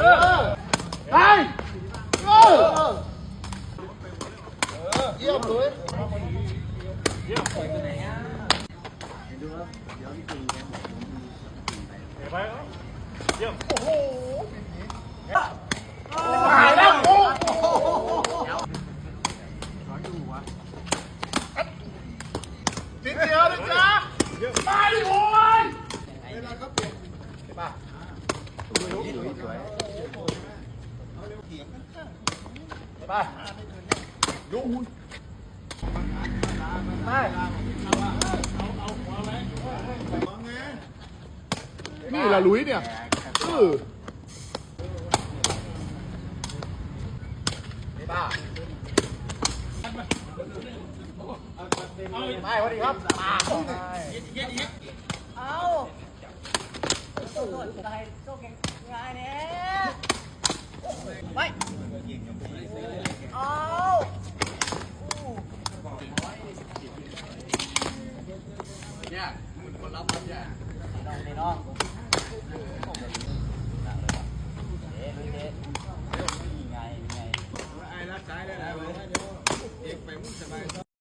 ไปเยี่ยมเลยเยี่ยมไปไหนอ่ะดูครับเดี๋ยวพี่ตีไปเยี่ยมโอ้โหหายแล้วโอ้โหนิดเดียวนะจ๊ะมาดิโอ้ยเวลาเขาเปลี่ยนใช่ป่ะสวยไปดูไปนี่ละลุยเนี่ยป้าไปพอดีครับป้าเอาโดดอะไรโชคงานเนี่ยไปเอาเนี่ยคนรับเนี่ยน้อง